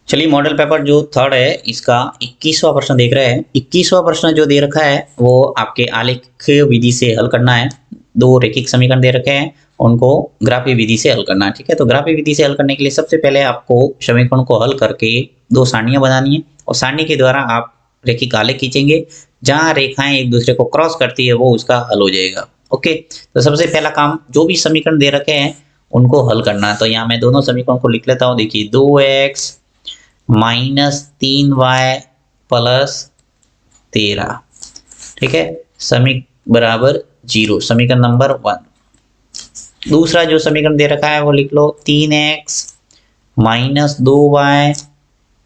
चलिए model paper जो third है इसका 21वां प्रश्न देख रहे हैं। 21वां प्रश्न जो दे रखा है वो आपके आलेखीय विधि से हल करना है। दो रैखिक समीकरण दे रखे हैं, उनको ग्राफीय विधि से हल करना है। ठीक है, तो ग्राफीय विधि से हल करने के लिए सबसे पहले आपको समीकरण को हल करके दो सारणियां बनानी है और सारणी के द्वारा आप रैखिक आलेख खींचेंगे। जहां रेखाएं एक दूसरे को क्रॉस करती है वो उसका हल हो जाएगा। ओके, तो सबसे पहला काम जो भी समीकरण दे रखे हैं उनको हल करना है। तो यहाँ मैं दोनों समीकरण को लिख लेता हूँ। देखिए 2x -3y प्लस 13, ठीक है, बराबर 0, समीकरण नंबर 1। दूसरा जो समीकरण दे रखा है वो लिख लो 3x -2y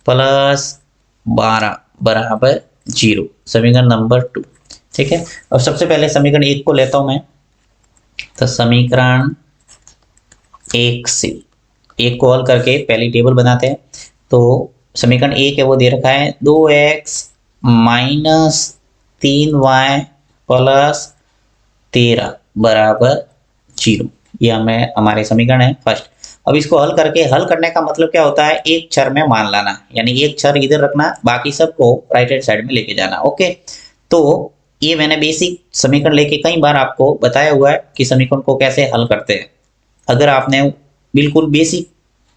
प्लस 12 बराबर 0, समीकरण नंबर 2। ठीक है, अब सबसे पहले समीकरण 1 को लेता हूं मैं। तो समीकरण 1 से 1 को हल करके पहली टेबल बनाते हैं। तो समीकरण 1 है वो दे रखा है 2x -3y प्लस 13 बराबर 0। ये हमारे समीकरण है फर्स्ट। अब इसको हल करके, हल करने का मतलब क्या होता है, एक चर में मान लाना, यानी एक चर इधर रखना, बाकी सबको राइट हैंड साइड में लेके जाना। ओके, तो ये मैंने बेसिक समीकरण लेके कई बार आपको बताया हुआ है कि समीकरण को कैसे हल करते हैं। अगर आपने बिल्कुल बेसिक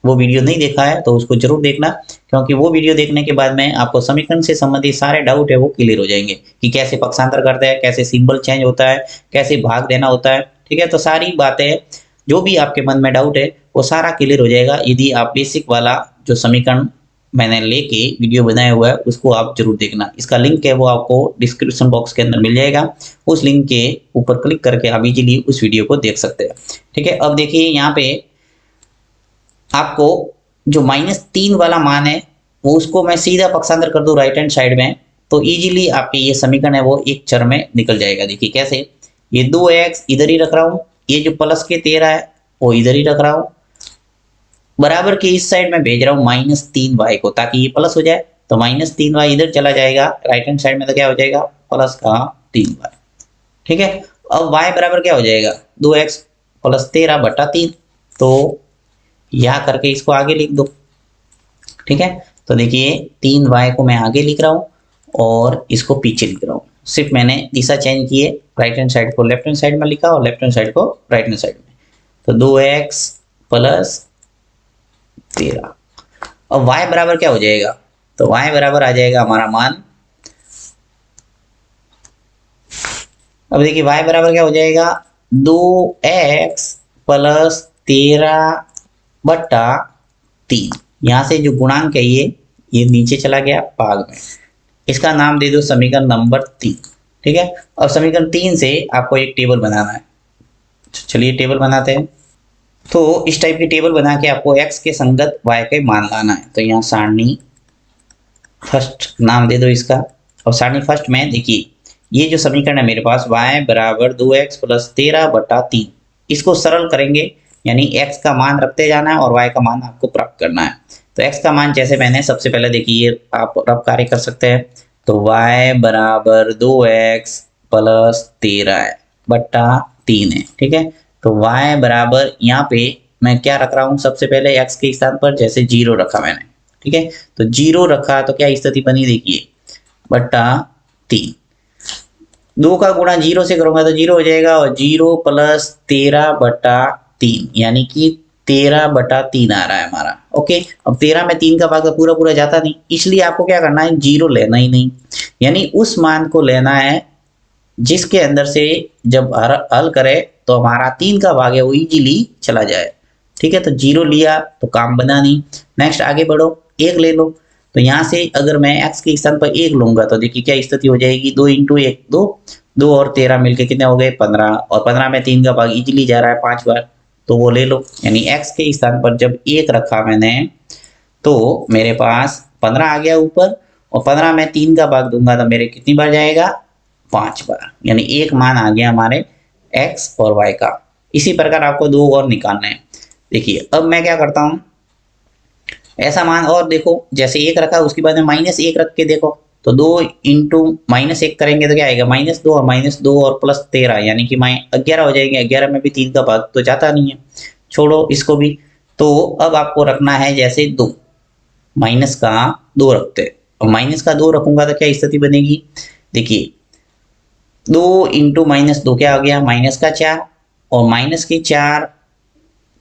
वो वीडियो नहीं देखा है तो उसको जरूर देखना, क्योंकि वो वीडियो देखने के बाद में आपको समीकरण से संबंधित सारे डाउट है वो क्लियर हो जाएंगे कि कैसे पक्षांतर करते हैं, कैसे सिंबल चेंज होता है, कैसे भाग देना होता है। ठीक है, तो सारी बातें जो भी आपके मन में डाउट है वो सारा क्लियर हो जाएगा यदि आप बेसिक वाला जो समीकरण मैंने लेके वीडियो बनाया हुआ है उसको आप जरूर देखना। इसका लिंक है वो आपको डिस्क्रिप्शन बॉक्स के अंदर मिल जाएगा। उस लिंक के ऊपर क्लिक करके आप इजीली उस वीडियो को देख सकते हैं। ठीक है, अब देखिए यहाँ पे आपको जो -3 वाला मान है वो उसको मैं सीधा पक्षांतर कर दूं राइट हैंड साइड में, तो इजीली आपके ये समीकरण है वो एक चर में निकल जाएगा। देखिए कैसे, ये 2x इधर ही रख रहा हूँ, ये जो प्लस के 13 है वो इधर ही रख रहा हूँ, बराबर के इस साइड में भेज रहा हूँ -3y को, ताकि ये प्लस हो जाए। तो -3y इधर चला जाएगा राइट हैंड साइड में, तो क्या हो जाएगा प्लस का 3y। ठीक है, अब y बराबर क्या हो जाएगा 2x प्लस 13 बटा 3। तो यह करके इसको आगे लिख दो। ठीक है, तो देखिए 3y को मैं आगे लिख रहा हूँ और इसको पीछे लिख रहा हूँ। सिर्फ मैंने दिशा चेंज की है, राइट हैंड साइड को लेफ्ट हैंड साइड में लिखा और लेफ्ट हैंड साइड को राइट हैंड साइड में। तो 2x प्लस 13। अब y बराबर क्या हो जाएगा, तो y बराबर आ जाएगा हमारा मान, अब देखिए y बराबर क्या हो जाएगा 2x प्लस 13 बटा 3। यहां से जो गुणांक है ये नीचे चला गया भाग में, इसका नाम दे दो समीकरण नंबर 3। ठीक है, अब समीकरण 3 से आपको एक टेबल बनाना है। चलिए टेबल बनाते हैं। तो इस टाइप की टेबल बना के आपको x के संगत y के मान लाना है। तो यहाँ सारणी फर्स्ट नाम दे दो इसका, और सारणी फर्स्ट में देखिए ये जो समीकरण है मेरे पास y बराबर 2x प्लस 13 बटा 3, इसको सरल करेंगे, यानी x का मान रखते जाना है और y का मान आपको प्राप्त करना है। तो x का मान जैसे मैंने सबसे पहले देखिए आप रफ कार्य कर सकते हैं। तो y बराबर 2x प्लस 13 बटा 3 है। ठीक है, तो y बराबर यहाँ पे मैं क्या रख रहा हूँ, सबसे पहले x के स्थान पर जैसे 0 रखा मैंने। ठीक है, तो 0 रखा तो क्या स्थिति बनी देखिए बटा 3। 2 का गुणा 0 से करूंगा तो 0 हो जाएगा, और 0 प्लस 13 बटा 3 यानी कि 13 बटा 3 आ रहा है हमारा। ओके, अब 13 में 3 का भाग तो पूरा पूरा जाता नहीं, इसलिए आपको क्या करना है 0 लेना ही नहीं, यानी उस मान को लेना है जिसके अंदर से जब हल करे तो हमारा 3 का भाग है वो इजीली चला जाए। ठीक है, तो 0 लिया तो काम बना नहीं। नेक्स्ट आगे बढ़ो, 1 ले लो। तो यहाँ से अगर मैं x के स्थान पर 1 लूंगा तो देखिए क्या स्थिति हो जाएगी, 2 × 1 2, 2 और 13 मिलके कितने हो गए 15, और 15 में 3 का भाग इजीली जा रहा है 5 बार, तो वो ले लो। यानी x के स्थान पर जब 1 रखा मैंने तो मेरे पास 15 आ गया ऊपर, और 15 में 3 का भाग दूंगा तो मेरे कितनी बार जाएगा 5 बार, यानी एक मान आ गया हमारे x और y का। इसी प्रकार आपको 2 और निकालना है। देखिए अब मैं क्या करता हूँ, ऐसा मान और देखो, जैसे 1 रखा उसके बाद में -1 रख के देखो, तो 2 × -1 करेंगे तो क्या आएगा -2 और -2 और प्लस 13 यानी कि 11 हो जाएंगे। 11 में भी 3 का भाग तो जाता नहीं है, छोड़ो इसको भी। तो अब आपको रखना है जैसे 2, माइनस का 2 रखते हैं, और माइनस का 2 रखूंगा तो क्या स्थिति बनेगी, देखिए 2 इंटू -2 क्या हो गया, माइनस का 4, और माइनस की 4,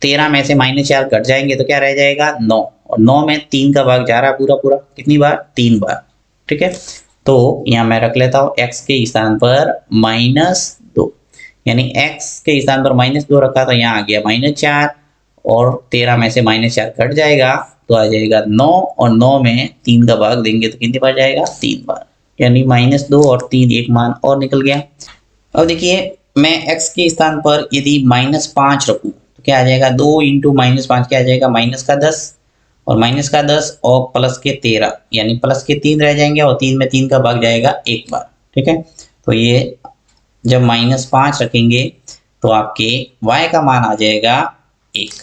13 में से -4 कट जाएंगे तो क्या रह जाएगा 9, और 9 में 3 का भाग जा रहा है पूरा पूरा, कितनी बार, 3 बार। ठीक है, तो यहाँ मैं रख लेता हूँ x के स्थान पर -2, यानी x के स्थान पर -2 रखा तो यहाँ आ गया -4, और 13 में से -4 कट जाएगा तो आ जाएगा 9, और 9 में 3 का भाग देंगे तो कितनी बार जाएगा, 3 बार, यानी -2 और 3 एक मान और निकल गया। अब देखिए मैं x के स्थान पर यदि -5 रखूं तो क्या आ जाएगा, 2 इंटू -5 क्या आ जाएगा, -10, और -10 और प्लस के 13, यानी प्लस के 3 रह जाएंगे, और 3 में 3 का भाग जाएगा एक बार। ठीक है, तो ये जब -5 रखेंगे तो आपके y का मान आ जाएगा 1।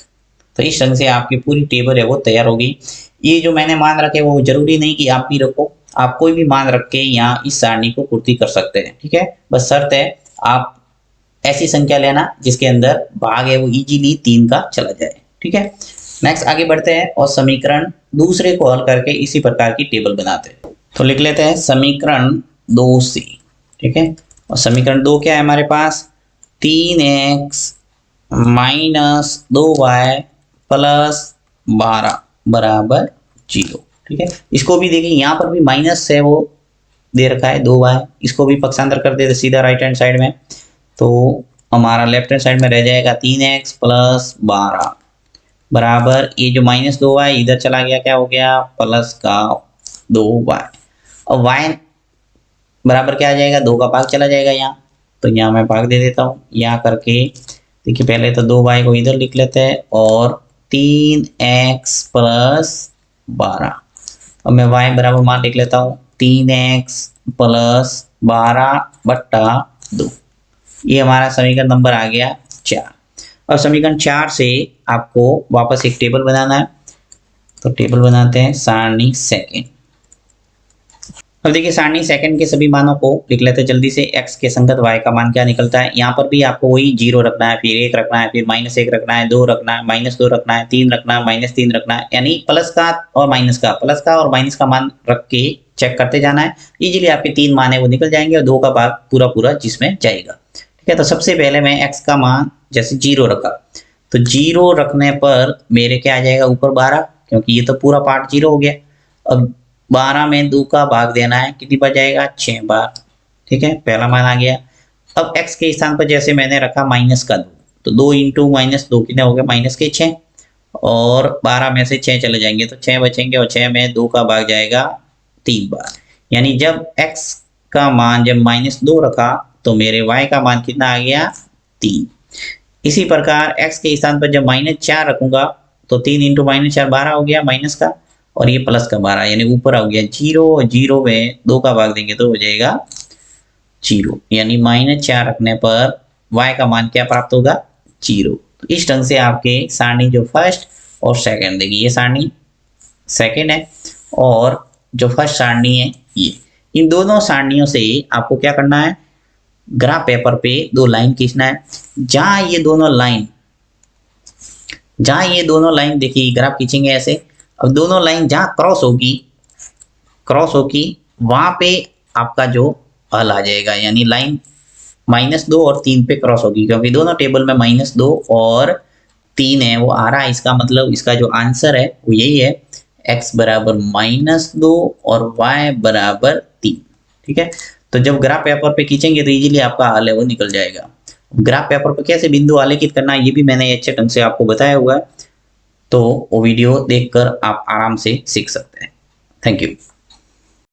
तो इस ढंग से आपकी पूरी टेबल है वो तैयार होगी। ये जो मैंने मान रखे वो जरूरी नहीं कि आप भी रखो, आप कोई भी मान रख के यहाँ इस सारणी को पूर्ति कर सकते हैं। ठीक है, बस शर्त है आप ऐसी संख्या लेना जिसके अंदर भाग है वो इजीली 3 का चला जाए। ठीक है, नेक्स्ट आगे बढ़ते हैं और समीकरण दूसरे को हल करके इसी प्रकार की टेबल बनाते हैं। तो लिख लेते हैं समीकरण 2c। ठीक है, और समीकरण 2 क्या है हमारे पास, 3x माइनस 2y प्लस 12 बराबर 0। ठीक है, इसको भी देखिए यहाँ पर भी माइनस है वो दे रखा है 2y, इसको भी पक्षांतर कर देते सीधा राइट हैंड साइड में, तो हमारा लेफ्ट हैंड साइड में रह जाएगा 3x प्लस 12 बराबर, ये जो -2y इधर चला गया क्या हो गया, प्लस का 2y, और y बराबर क्या आ जाएगा, 2 का भाग चला जाएगा यहाँ, तो यहाँ मैं भाग दे देता हूँ यहाँ करके। देखिए पहले तो 2y को इधर लिख लेते हैं, और 3x प्लस 12, अब मैं y बराबर मान लिख लेता हूँ 3x प्लस 12 बट्टा 2। ये हमारा समीकरण नंबर आ गया 4। अब समीकरण 4 से आपको वापस एक टेबल बनाना है, तो टेबल बनाते हैं सारणी सेकंड। अब देखिए सारणी सेकंड के सभी मानों को लिख लेते हैं जल्दी से। x के संगत y का मान क्या निकलता है, यहाँ पर भी आपको वही 0 रखना है, फिर 1 रखना है, फिर -1 रखना है, 2 रखना है, -2 रखना है, 3 रखना है, -3 रखना है, यानी प्लस का और माइनस का मान रख के चेक करते जाना है। इजीली आपके 3 मान है वो निकल जाएंगे, और 2 का भाग पूरा पूरा जिसमें जाएगा। ठीक है, तो सबसे पहले मैं x का मान जैसे 0 रखा, तो 0 रखने पर मेरे क्या आ जाएगा ऊपर 12, क्योंकि ये तो पूरा पार्ट 0 हो गया। अब 12 में 2 का भाग देना है, कितनी बार जाएगा, 6 बार। ठीक है, पहला मान आ गया। अब x के स्थान पर जैसे मैंने रखा -2, तो 2 इंटू -2 कितने हो गए, -6, और 12 में से 6 चले जाएंगे तो 6 बचेंगे, और 6 में 2 का भाग जाएगा 3 बार। यानी जब x का मान जब -2 रखा तो मेरे y का मान कितना आ गया, 3। इसी प्रकार x के स्थान पर जब -4 रखूंगा तो 3 इंटू -4 12 हो गया माइनस का, और ये प्लस का 12, यानी ऊपर हो गया 0, और 0 में 2 का भाग देंगे तो हो जाएगा 0, यानी -4 रखने पर y का मान क्या प्राप्त होगा, 0। तो इस ढंग से आपके सारणी जो फर्स्ट और सेकंड, देखिए ये सारणी सेकंड है और जो फर्स्ट सारणी है ये, इन दोनों सारणियों से आपको क्या करना है, ग्राफ पेपर पे 2 लाइन खींचना है। जहां ये दोनों लाइन देखिए ग्राफ खींचेंगे ऐसे, अब दोनों लाइन जहां क्रॉस होगी वहां पे आपका जो हल आ जाएगा, यानी लाइन -2 और 3 पे क्रॉस होगी, क्योंकि दोनों टेबल में -2 और 3 है वो आ रहा है, इसका मतलब इसका जो आंसर है वो यही है, x बराबर -2 और y बराबर 3। ठीक है, तो जब ग्राफ पेपर पे खींचेंगे तो इजीली आपका हल है वो निकल जाएगा। ग्राफ पेपर पर कैसे बिंदु आलेखित करना है ये भी मैंने अच्छे ढंग से आपको बताया हुआ है, तो वो वीडियो देखकर आप आराम से सीख सकते हैं। Thank you.